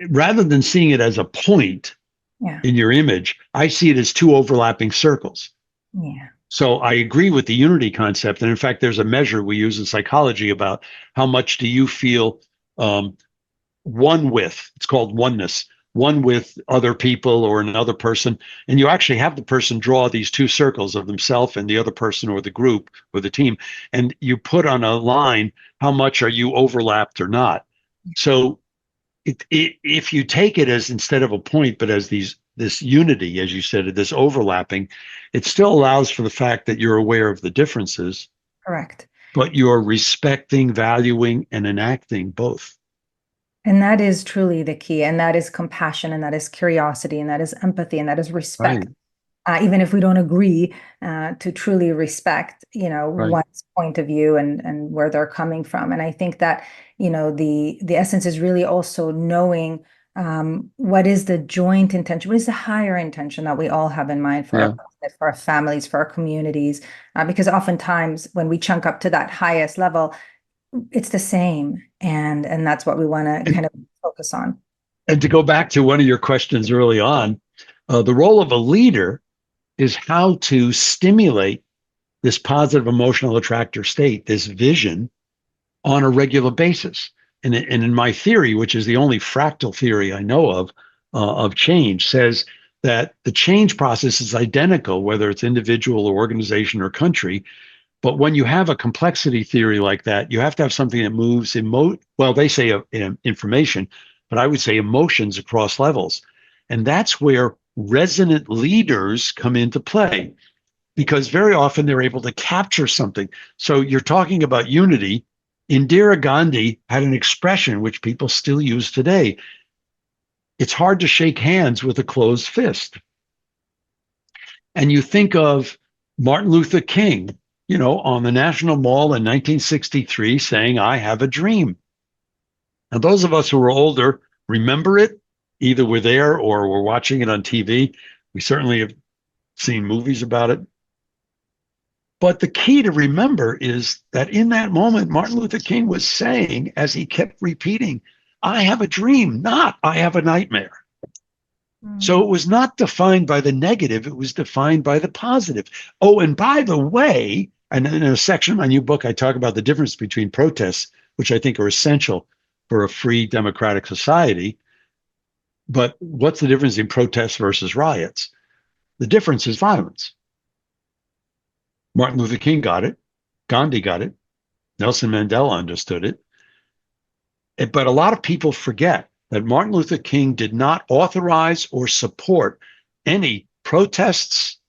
rather than seeing it as a point Yeah, in your image, I see it as two overlapping circles. yeah, So I agree with the unity concept. And in fact, there's a measure we use in psychology about how much do you feel um, one with, it's called oneness, one with other people or another person. And you actually have the person draw these two circles of themselves and the other person or the group or the team. And you put on a line, how much are you overlapped or not? So if you take it as instead of a point, but as this unity, as you said, this overlapping, it still allows for the fact that you're aware of the differences, correct. but you're respecting, valuing, and enacting both. And that is truly the key. And that is compassion, and that is curiosity, and that is empathy, and that is respect. Right, Even if we don't agree, to truly respect, right. one's point of view and where they're coming from. And I think that, the essence is really also knowing what is the joint intention, what is the higher intention that we all have in mind for Yeah. for our families, for our communities, because oftentimes when we chunk up to that highest level, it's the same, and that's what we want to And, kind of focus on. and to go back to one of your questions early on, the role of a leader is how to stimulate this positive emotional attractor state, this vision on a regular basis. And in my theory, which is the only fractal theory I know of change, says that the change process is identical, whether it's individual or organization or country. But when you have a complexity theory like that, you have to have something that moves well, they say information, but I would say emotions across levels. And that's where resonant leaders come into play because very often they're able to capture something. So you're talking about unity. Indira Gandhi had an expression which people still use today. It's hard to shake hands with a closed fist. And you think of Martin Luther King, on the National Mall in 1963 saying, I have a dream. Now, those of us who are older remember it, either we're there or we're watching it on TV. We certainly have seen movies about it. But the key to remember is that in that moment, Martin Luther King was saying, as he kept repeating, I have a dream, not I have a nightmare. So it was not defined by the negative, it was defined by the positive. Oh, and by the way, and in a section of my new book, I talk about the difference between protests, which I think are essential for a free democratic society. But what's the difference in protests versus riots? The difference is violence. Martin Luther King got it. Gandhi got it. Nelson Mandela understood it. But a lot of people forget that Martin Luther King did not authorize or support any protests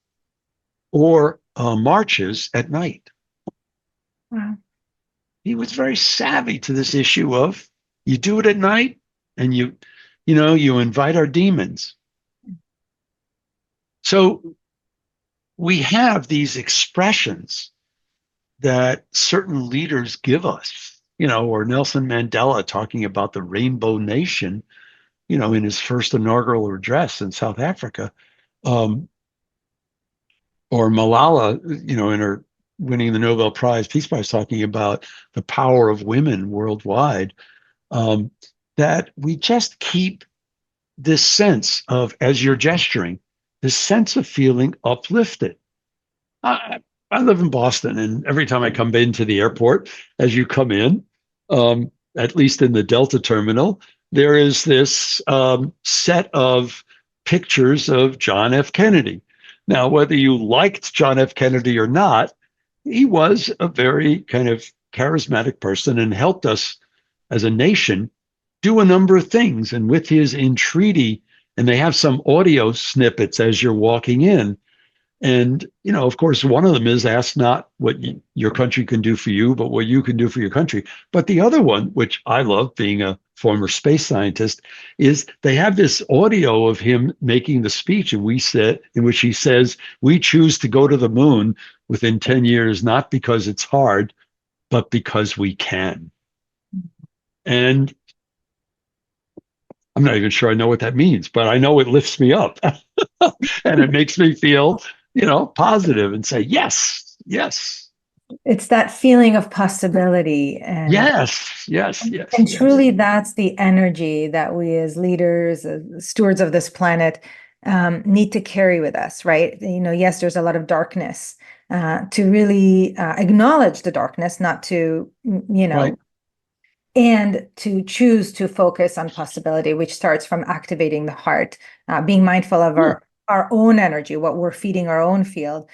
or marches at night. Wow. He was very savvy to this issue of you do it at night and you invite our demons. So we have these expressions that certain leaders give us, or Nelson Mandela talking about the Rainbow Nation, in his first inaugural address in South Africa, um, or Malala, in her winning the Nobel Peace Prize, talking about the power of women worldwide. Um, that we just keep this sense of, as you're gesturing, this sense of feeling uplifted. I, I live in Boston, and every time I come into the airport, as you come in, at least in the Delta terminal, there is this set of pictures of John F. Kennedy. Now, whether you liked John F. Kennedy or not, he was a very kind of charismatic person and helped us as a nation do a number of things. And with his entreaty, and they have some audio snippets as you're walking in. And, of course, one of them is ask not what your country can do for you, but what you can do for your country. But the other one, which I love being a former space scientist, is they have this audio of him making the speech in which he says, we choose to go to the moon within 10 years, not because it's hard, but because we can. And I'm not even sure I know what that means, but I know it lifts me up and it makes me feel, positive and say, yes, yes. It's that feeling of possibility. And yes. And truly, that's the energy that we as leaders, stewards of this planet, need to carry with us, right? Yes, there's a lot of darkness, to really acknowledge the darkness, not to, Right. and to choose to focus on possibility, which starts from activating the heart, being mindful of our own energy, what we're feeding our own field.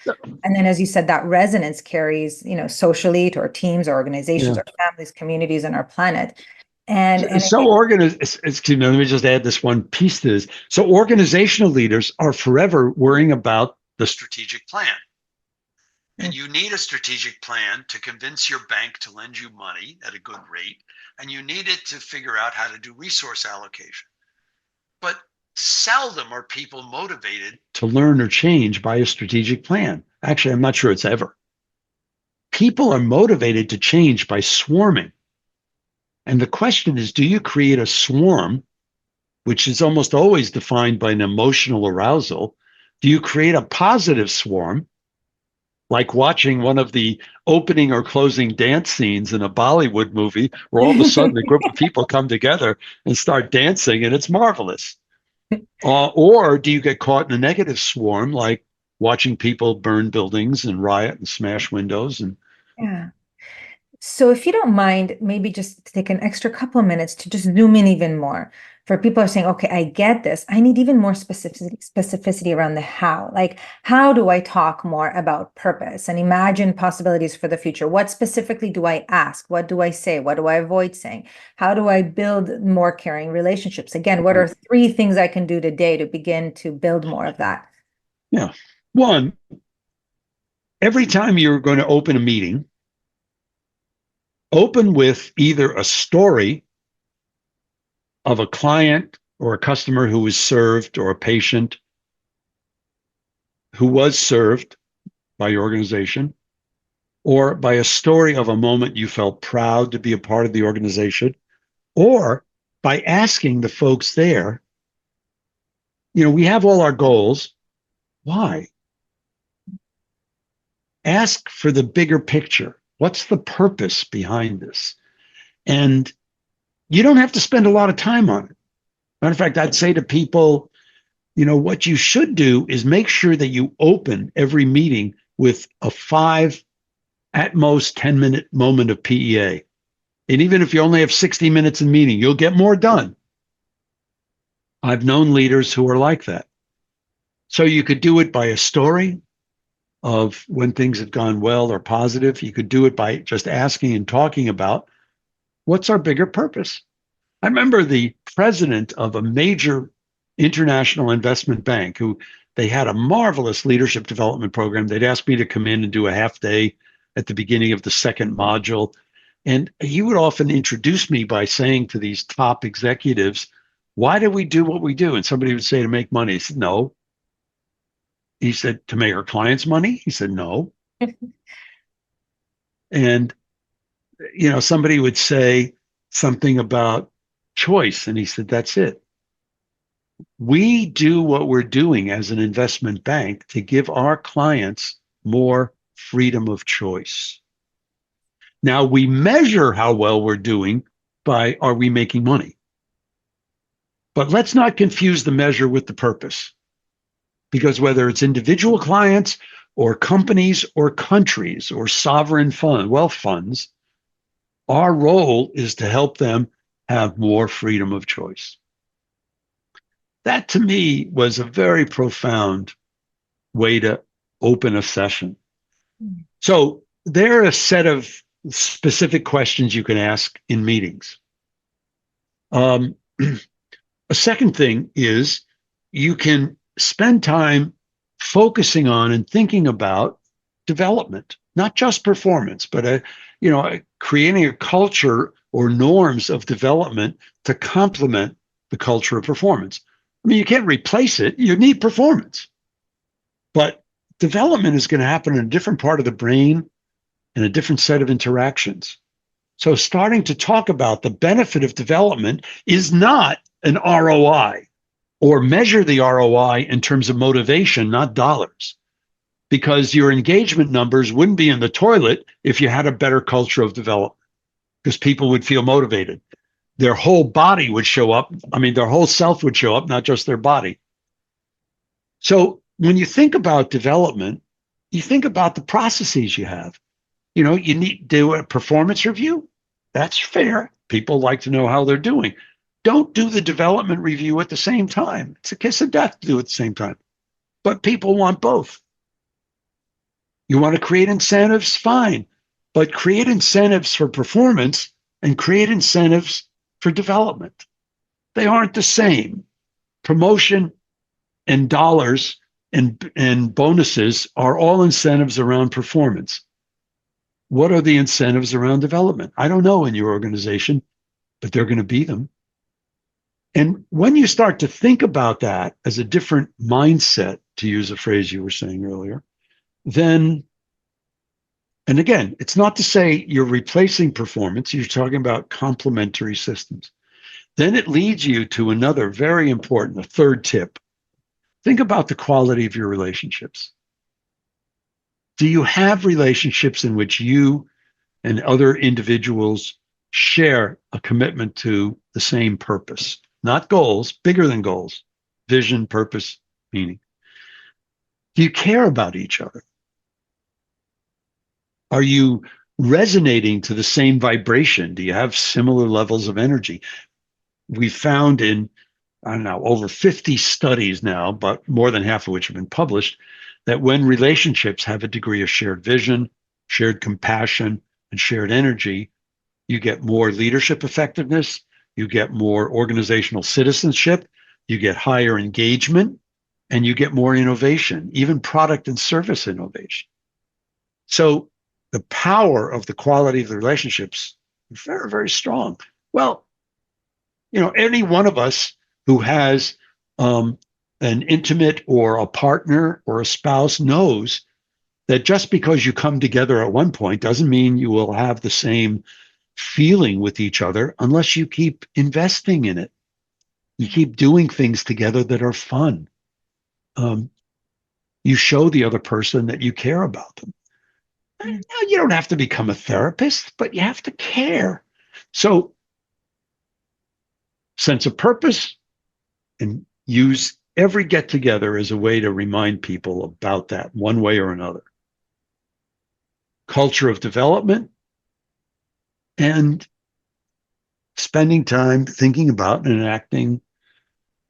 And then, as you said, that resonance carries, socially to our teams, our organizations, our families, communities, and our planet. And excuse me, let me just add this one piece to this. So organizational leaders are forever worrying about the strategic plan. And you need a strategic plan to convince your bank to lend you money at a good rate. And you need it to figure out how to do resource allocation. But seldom are people motivated to learn or change by a strategic plan. Actually, I'm not sure it's ever. People are motivated to change by swarming. And the question is, do you create a swarm, which is almost always defined by an emotional arousal? Do you create a positive swarm, like watching one of the opening or closing dance scenes in a Bollywood movie, where all of a sudden a group of people come together and start dancing, and it's marvelous? Or do you get caught in a negative swarm, like watching people burn buildings and riot and smash windows? Yeah. So if you don't mind, maybe just take an extra couple of minutes to just zoom in even more. For people who are saying, okay, I get this. I need even more specificity around the how. Like, how do I talk more about purpose and imagine possibilities for the future? What specifically do I ask? What do I say? What do I avoid saying? How do I build more caring relationships? Again, what are 3 things I can do today to begin to build more of that? Yeah. One, every time you're going to open a meeting, open with either a story of a client or a customer who was served, or a patient who was served by your organization, or by a story of a moment you felt proud to be a part of the organization, or by asking the folks there, we have all our goals. Why? Ask for the bigger picture. What's the purpose behind this? And you don't have to spend a lot of time on it. Matter of fact, I'd say to people, what you should do is make sure that you open every meeting with a 5, at most 10-minute moment of PEA. And even if you only have 60 minutes in meeting, you'll get more done. I've known leaders who are like that. So you could do it by a story of when things have gone well or positive. You could do it by just asking and talking about what's our bigger purpose. I remember the president of a major international investment bank, who they had a marvelous leadership development program. They'd asked me to come in and do a half day at the beginning of the second module. And he would often introduce me by saying to these top executives, why do we do what we do? And somebody would say, to make money. He said, no. He said, to make our clients money? He said, no. And, somebody would say something about choice. And he said, that's it. We do what we're doing as an investment bank to give our clients more freedom of choice. Now, we measure how well we're doing by, are we making money? But let's not confuse the measure with the purpose. Because whether it's individual clients or companies or countries or sovereign wealth funds, our role is to help them have more freedom of choice. That to me was a very profound way to open a session. So there are a set of specific questions you can ask in meetings. A second thing is you can spend time focusing on and thinking about development, not just performance, but creating a culture or norms of development to complement the culture of performance. I mean, you can't replace it. You need performance. But development is going to happen in a different part of the brain and a different set of interactions. So starting to talk about the benefit of development is not an ROI, or measure the ROI in terms of motivation, not dollars, because your engagement numbers wouldn't be in the toilet if you had a better culture of development, because people would feel motivated. Their whole body would show up. I mean, their whole self would show up, not just their body. So when you think about development, you think about the processes you have. You need to do a performance review. That's fair. People like to know how they're doing. Don't do the development review at the same time. It's a kiss of death to do it at the same time. But people want both. You want to create incentives? Fine. But create incentives for performance and create incentives for development. They aren't the same. Promotion and dollars and bonuses are all incentives around performance. What are the incentives around development? I don't know in your organization, but they're going to be them. And when you start to think about that as a different mindset, to use a phrase you were saying earlier, then, and again, it's not to say you're replacing performance, you're talking about complementary systems. Then it leads you to another very important, a third tip. Think about the quality of your relationships. Do you have relationships in which you and other individuals share a commitment to the same purpose? Not goals, bigger than goals, vision, purpose, meaning. Do you care about each other? Are you resonating to the same vibration? Do you have similar levels of energy? We found in, I don't know, over 50 studies now, but more than half of which have been published, that when relationships have a degree of shared vision, shared compassion, and shared energy, you get more leadership effectiveness, you get more organizational citizenship, you get higher engagement, and you get more innovation, even product and service innovation. So the power of the quality of the relationships is very, very strong. Well, any one of us who has an intimate or a partner or a spouse knows that just because you come together at one point doesn't mean you will have the same feeling with each other unless you keep investing in it. You keep doing things together that are fun. You show the other person that you care about them. Now, you don't have to become a therapist, but you have to care. So, sense of purpose, and use every get together as a way to remind people about that one way or another. Culture of development, and spending time thinking about and enacting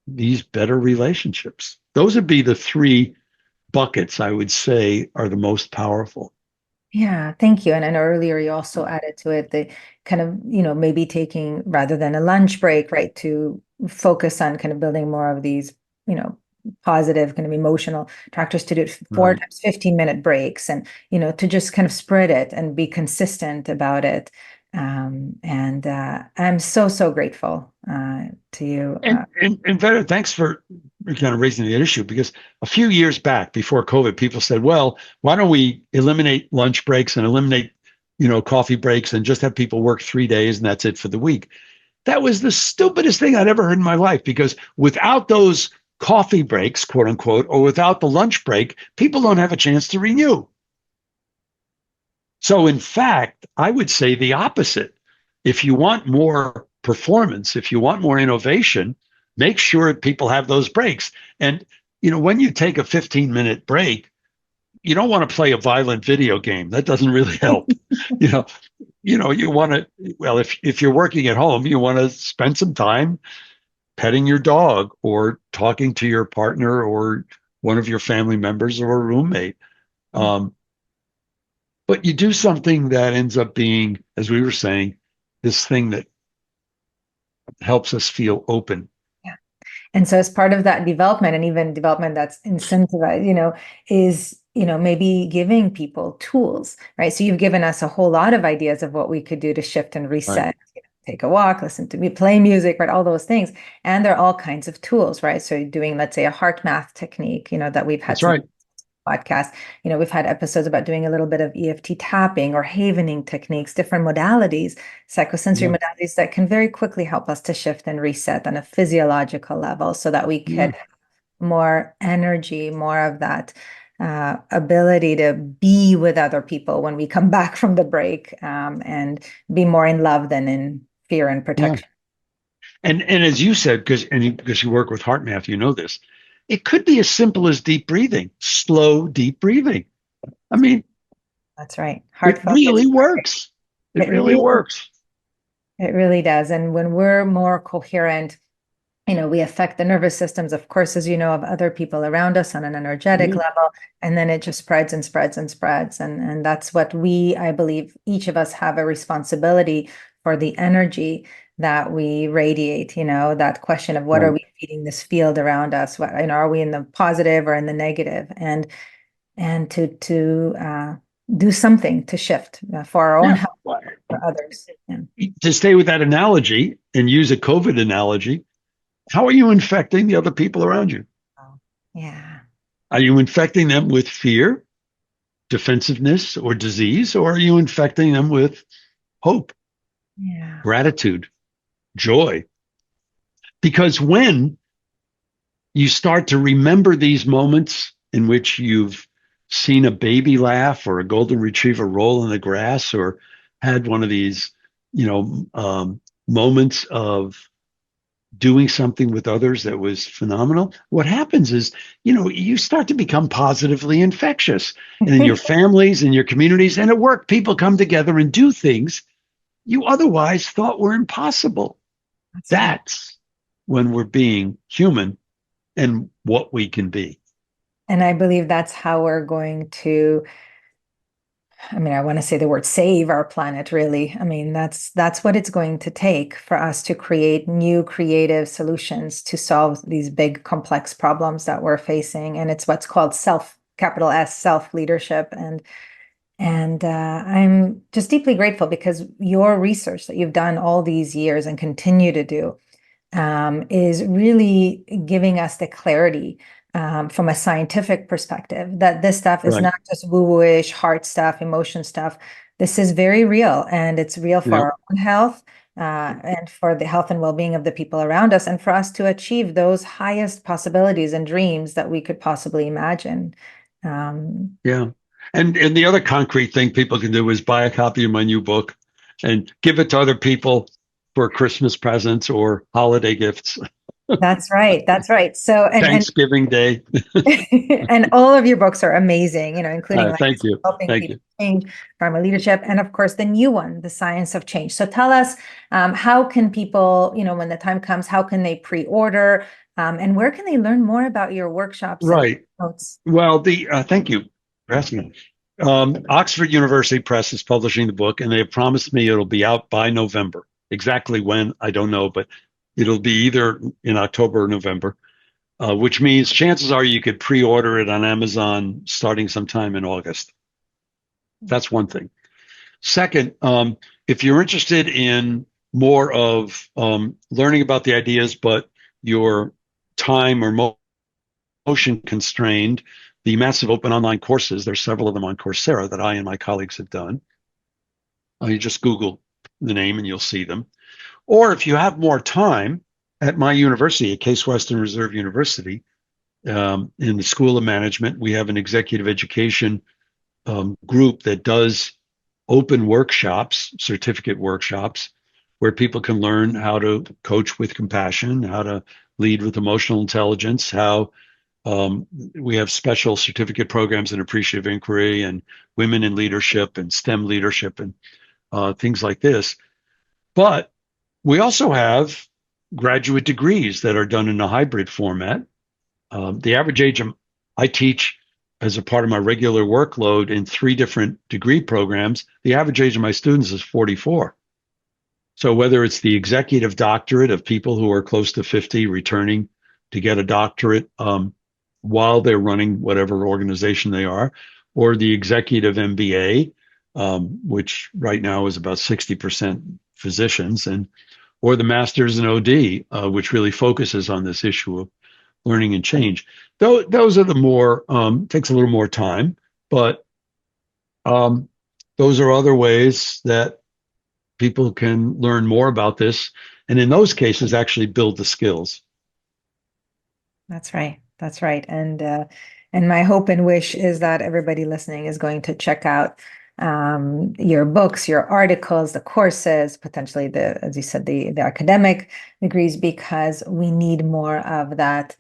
these better relationships. Those would be the three buckets I would say are the most powerful. Yeah, thank you. And earlier you also added to it the kind of, maybe taking rather than a lunch break, right, to focus on kind of building more of these, positive kind of emotional tractors, to do it 4 times 15-minute breaks, and, to just kind of spread it and be consistent about it. And I'm so grateful to you. And Vera, thanks for kind of raising the issue, because a few years back before COVID, people said, well, why don't we eliminate lunch breaks and eliminate, coffee breaks and just have people work 3 days and that's it for the week. That was the stupidest thing I'd ever heard in my life, because without those coffee breaks, quote unquote, or without the lunch break, people don't have a chance to renew. So in fact, I would say the opposite. If you want more performance, if you want more innovation, make sure people have those breaks. And, when you take a 15-minute break, you don't want to play a violent video game. That doesn't really help. you want to, well, if you're working at home, you want to spend some time petting your dog or talking to your partner or one of your family members or a roommate. Um, but you do something that ends up being, as we were saying, this thing that helps us feel open. Yeah. And so as part of that development, and even development that's incentivized, is, maybe giving people tools, right? So you've given us a whole lot of ideas of what we could do to shift and Right. reset, take a walk, listen to me, play music, right? All those things. And there are all kinds of tools, right? So doing, let's say, a heart math technique, that we've had That's some right. podcast. We've had episodes about doing a little bit of EFT tapping or havening techniques, different modalities, psychosensory Yeah. modalities that can very quickly help us to shift and reset on a physiological level so that we Yeah. could have more energy, more of that ability to be with other people when we come back from the break, and be more in love than in fear and Yeah. protection. And as you said, because you work with heart math, you know this. It could be as simple as deep breathing, slow, deep breathing. I mean, That's right. it Heart focus. really works. It It really really, works. it really does. And when we're more coherent, we affect the nervous systems, of course, as you know, of other people around us on an energetic Yeah. level. And then it just spreads and spreads and spreads. And that's what I believe, each of us have a responsibility for the energy that we radiate, that question of what are Right. we feeding this field around us? What, are we in the positive or in the negative? And to do something to shift for our own Yeah. health, for others. Yeah. To stay with that analogy and use a COVID analogy, how are you infecting the other people around you? Yeah. Are you infecting them with fear, defensiveness, or disease, or are you infecting them with hope, Yeah. gratitude, joy? Because when you start to remember these moments in which you've seen a baby laugh or a golden retriever roll in the grass or had one of these, moments of doing something with others that was phenomenal, what happens is, you start to become positively infectious. And in your families, in your communities, and at work, people come together and do things you otherwise thought were impossible. That's right. That's when we're being human and what we can be. And I believe that's how we're going to, I want to say the word save our planet, really. That's what it's going to take for us to create new creative solutions to solve these big complex problems that we're facing. And it's what's called capital S, self leadership. And I'm just deeply grateful because your research that you've done all these years and continue to do, is really giving us the clarity, from a scientific perspective, that this stuff is Right. not just woo-woo-ish heart stuff, emotion stuff. This is very real, and it's real for Yeah. our own health, and for the health and well-being of the people around us, and for us to achieve those highest possibilities and dreams that we could possibly imagine. Um, Yeah. And the other concrete thing people can do is buy a copy of my new book and give it to other people for Christmas presents or holiday gifts, that's right. That's right. So, and Thanksgiving Day. and all of your books are amazing, including like Thank you. helping Thank people you. change, Primal Leadership, and of course the new one, The Science of Change. So tell us, how can people, when the time comes, how can they pre-order, and where can they learn more about your workshops and Right. notes? Well, the thank you for asking. Oxford University Press is publishing the book, and they have promised me it'll be out by November. Exactly when, I don't know, but it'll be either in October or November, which means chances are you could pre-order it on Amazon starting sometime in August. That's one thing. Second, if you're interested in more of learning about the ideas, but your time or motion constrained, the massive open online courses, there's several of them on Coursera that I and my colleagues have done. You just Google the name and you'll see them. Or if you have more time, at my university, at Case Western Reserve University, in the School of Management, we have an executive education group that does open workshops, certificate workshops, where people can learn how to coach with compassion, how to lead with emotional intelligence, how we have special certificate programs in appreciative inquiry and women in leadership and STEM leadership. And things like this. But we also have graduate degrees that are done in a hybrid format. The average age I teach as a part of my regular workload in 3 different degree programs, the average age of my students is 44. So whether it's the executive doctorate of people who are close to 50 returning to get a doctorate while they're running whatever organization they are, or the executive MBA, which right now is about 60% physicians, or the master's in OD, which really focuses on this issue of learning and change. Those are the more, takes a little more time, but those are other ways that people can learn more about this. And in those cases, actually build the skills. That's right. That's right. And my hope and wish is that everybody listening is going to check out your books, your articles, the courses, potentially as you said, the academic degrees, because we need more of that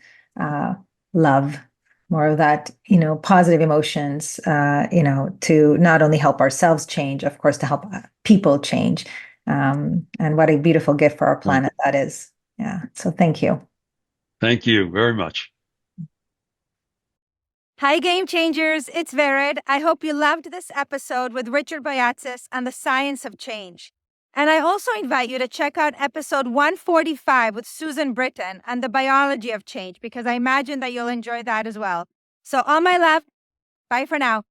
love, more of that, positive emotions, to not only help ourselves change, of course, to help people change. And what a beautiful gift for our planet that is. Yeah. So thank you. Thank you very much. Hi, Game Changers. It's Vered. I hope you loved this episode with Richard Boyatzis and the science of change. And I also invite you to check out episode 145 with Susan Britton and the biology of change, because I imagine that you'll enjoy that as well. So on my left, bye for now.